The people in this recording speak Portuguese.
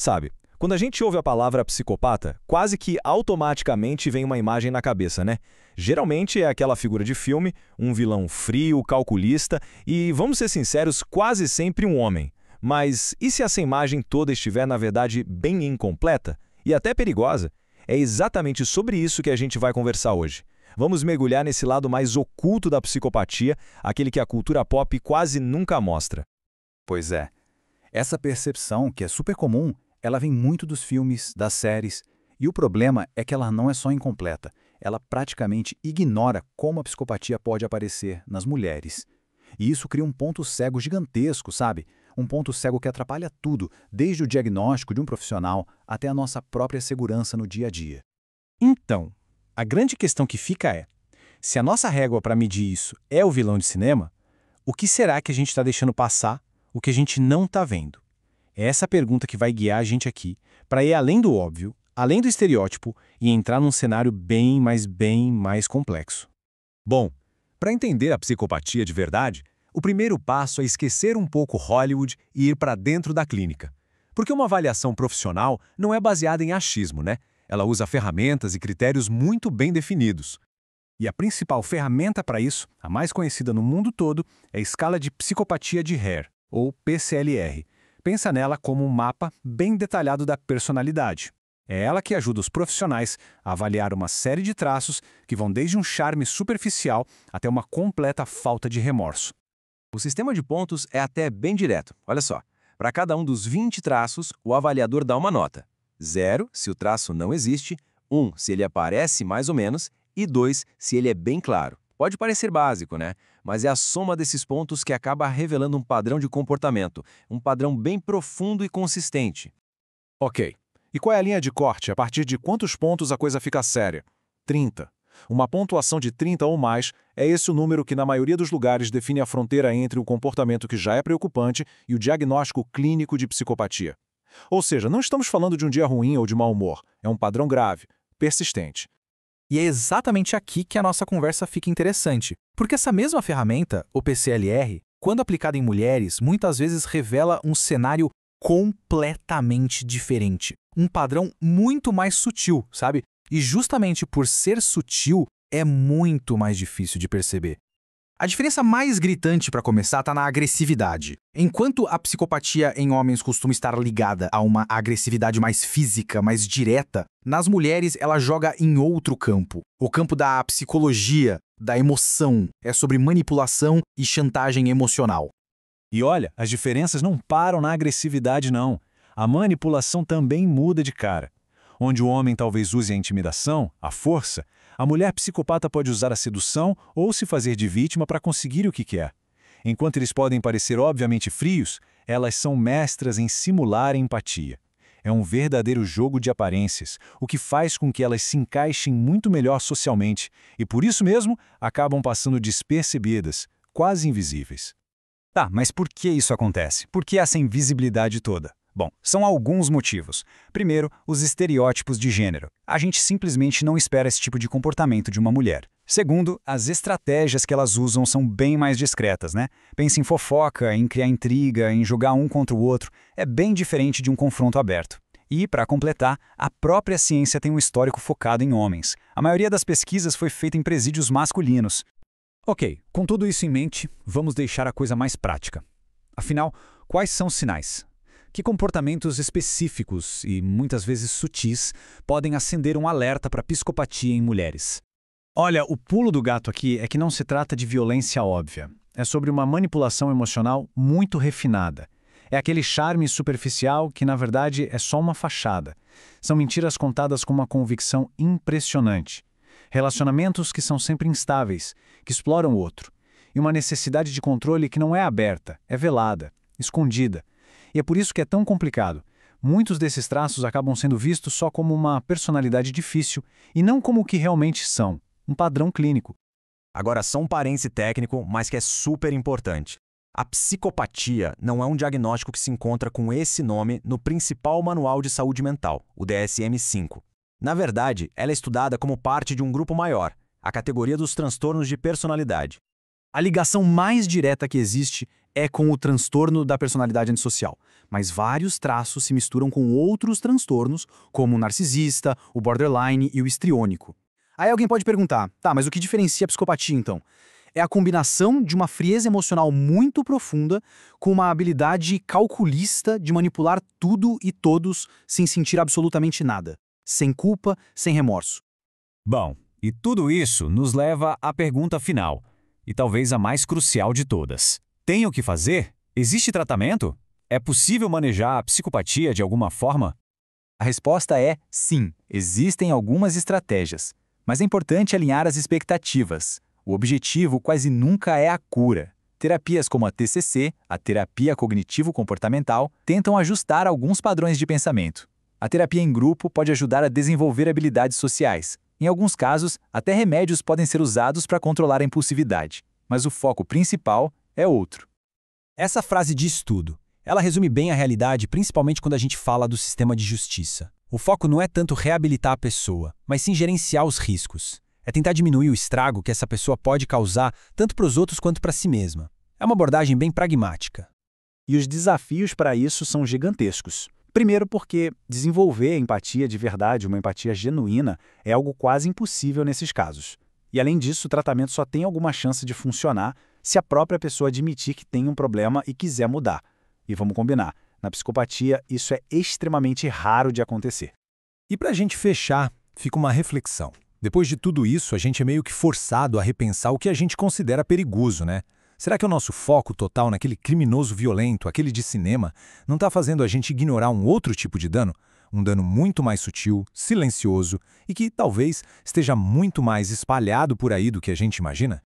Sabe, quando a gente ouve a palavra psicopata, quase que automaticamente vem uma imagem na cabeça, né? Geralmente é aquela figura de filme, um vilão frio, calculista e, vamos ser sinceros, quase sempre um homem. Mas e se essa imagem toda estiver, na verdade, bem incompleta e até perigosa? É exatamente sobre isso que a gente vai conversar hoje. Vamos mergulhar nesse lado mais oculto da psicopatia, aquele que a cultura pop quase nunca mostra. Pois é. Essa percepção, que é super comum, ela vem muito dos filmes, das séries. E o problema é que ela não é só incompleta. Ela praticamente ignora como a psicopatia pode aparecer nas mulheres. E isso cria um ponto cego gigantesco, sabe? Um ponto cego que atrapalha tudo, desde o diagnóstico de um profissional até a nossa própria segurança no dia a dia. Então, a grande questão que fica é, se a nossa régua para medir isso é o vilão de cinema, o que será que a gente está deixando passar, o que a gente não está vendo? É essa pergunta que vai guiar a gente aqui, para ir além do óbvio, além do estereótipo e entrar num cenário bem mais complexo. Bom, para entender a psicopatia de verdade, o primeiro passo é esquecer um pouco Hollywood e ir para dentro da clínica. Porque uma avaliação profissional não é baseada em achismo, né? Ela usa ferramentas e critérios muito bem definidos. E a principal ferramenta para isso, a mais conhecida no mundo todo, é a Escala de Psicopatia de Hare, ou PCLR. Pensa nela como um mapa bem detalhado da personalidade. É ela que ajuda os profissionais a avaliar uma série de traços que vão desde um charme superficial até uma completa falta de remorso. O sistema de pontos é até bem direto. Olha só, para cada um dos 20 traços, o avaliador dá uma nota. 0, se o traço não existe, 1, se ele aparece mais ou menos, e 2, se ele é bem claro. Pode parecer básico, né? Mas é a soma desses pontos que acaba revelando um padrão de comportamento, um padrão bem profundo e consistente. Ok. E qual é a linha de corte? A partir de quantos pontos a coisa fica séria? 30. Uma pontuação de 30 ou mais é esse o número que, na maioria dos lugares, define a fronteira entre o comportamento que já é preocupante e o diagnóstico clínico de psicopatia. Ou seja, não estamos falando de um dia ruim ou de mau humor. É um padrão grave, persistente. E é exatamente aqui que a nossa conversa fica interessante, porque essa mesma ferramenta, o PCLR, quando aplicada em mulheres, muitas vezes revela um cenário completamente diferente. Um padrão muito mais sutil, sabe? E justamente por ser sutil, é muito mais difícil de perceber. A diferença mais gritante para começar está na agressividade. Enquanto a psicopatia em homens costuma estar ligada a uma agressividade mais física, mais direta, nas mulheres ela joga em outro campo. O campo da psicologia, da emoção. É sobre manipulação e chantagem emocional. E olha, as diferenças não param na agressividade, não. A manipulação também muda de cara. Onde o homem talvez use a intimidação, a força, a mulher psicopata pode usar a sedução ou se fazer de vítima para conseguir o que quer. Enquanto eles podem parecer obviamente frios, elas são mestras em simular empatia. É um verdadeiro jogo de aparências, o que faz com que elas se encaixem muito melhor socialmente e, por isso mesmo, acabam passando despercebidas, quase invisíveis. Tá, mas por que isso acontece? Por que essa invisibilidade toda? Bom, são alguns motivos. Primeiro, os estereótipos de gênero. A gente simplesmente não espera esse tipo de comportamento de uma mulher. Segundo, as estratégias que elas usam são bem mais discretas, né? Pensa em fofoca, em criar intriga, em jogar um contra o outro. É bem diferente de um confronto aberto. E, para completar, a própria ciência tem um histórico focado em homens. A maioria das pesquisas foi feita em presídios masculinos. Ok, com tudo isso em mente, vamos deixar a coisa mais prática. Afinal, quais são os sinais? Que comportamentos específicos e muitas vezes sutis podem acender um alerta para psicopatia em mulheres? Olha, o pulo do gato aqui é que não se trata de violência óbvia. É sobre uma manipulação emocional muito refinada. É aquele charme superficial que, na verdade, é só uma fachada. São mentiras contadas com uma convicção impressionante. Relacionamentos que são sempre instáveis, que exploram o outro. E uma necessidade de controle que não é aberta, é velada, escondida. E é por isso que é tão complicado. Muitos desses traços acabam sendo vistos só como uma personalidade difícil e não como o que realmente são, um padrão clínico. Agora, só um parêntese técnico, mas que é super importante. A psicopatia não é um diagnóstico que se encontra com esse nome no principal manual de saúde mental, o DSM-5. Na verdade, ela é estudada como parte de um grupo maior, a categoria dos transtornos de personalidade. A ligação mais direta que existe é com o transtorno da personalidade antissocial. mas vários traços se misturam com outros transtornos, como o narcisista, o borderline e o histriônico. Aí alguém pode perguntar, tá, mas o que diferencia a psicopatia então? É a combinação de uma frieza emocional muito profunda com uma habilidade calculista de manipular tudo e todos sem sentir absolutamente nada, sem culpa, sem remorso. Bom, e tudo isso nos leva à pergunta final, e talvez a mais crucial de todas. Tem o que fazer? Existe tratamento? É possível manejar a psicopatia de alguma forma? A resposta é sim, existem algumas estratégias, mas é importante alinhar as expectativas. O objetivo quase nunca é a cura. Terapias como a TCC, a terapia cognitivo-comportamental, tentam ajustar alguns padrões de pensamento. A terapia em grupo pode ajudar a desenvolver habilidades sociais. Em alguns casos, até remédios podem ser usados para controlar a impulsividade. Mas o foco principal é outro. Essa frase diz tudo. Ela resume bem a realidade, principalmente quando a gente fala do sistema de justiça. O foco não é tanto reabilitar a pessoa, mas sim gerenciar os riscos. É tentar diminuir o estrago que essa pessoa pode causar tanto para os outros quanto para si mesma. É uma abordagem bem pragmática. E os desafios para isso são gigantescos. Primeiro porque desenvolver a empatia de verdade, uma empatia genuína, é algo quase impossível nesses casos. E além disso, o tratamento só tem alguma chance de funcionar se a própria pessoa admitir que tem um problema e quiser mudar. E vamos combinar, na psicopatia isso é extremamente raro de acontecer. E para a gente fechar, fica uma reflexão. Depois de tudo isso, a gente é meio que forçado a repensar o que a gente considera perigoso, né? Será que o nosso foco total naquele criminoso violento, aquele de cinema, não está fazendo a gente ignorar um outro tipo de dano? Um dano muito mais sutil, silencioso e que talvez esteja muito mais espalhado por aí do que a gente imagina?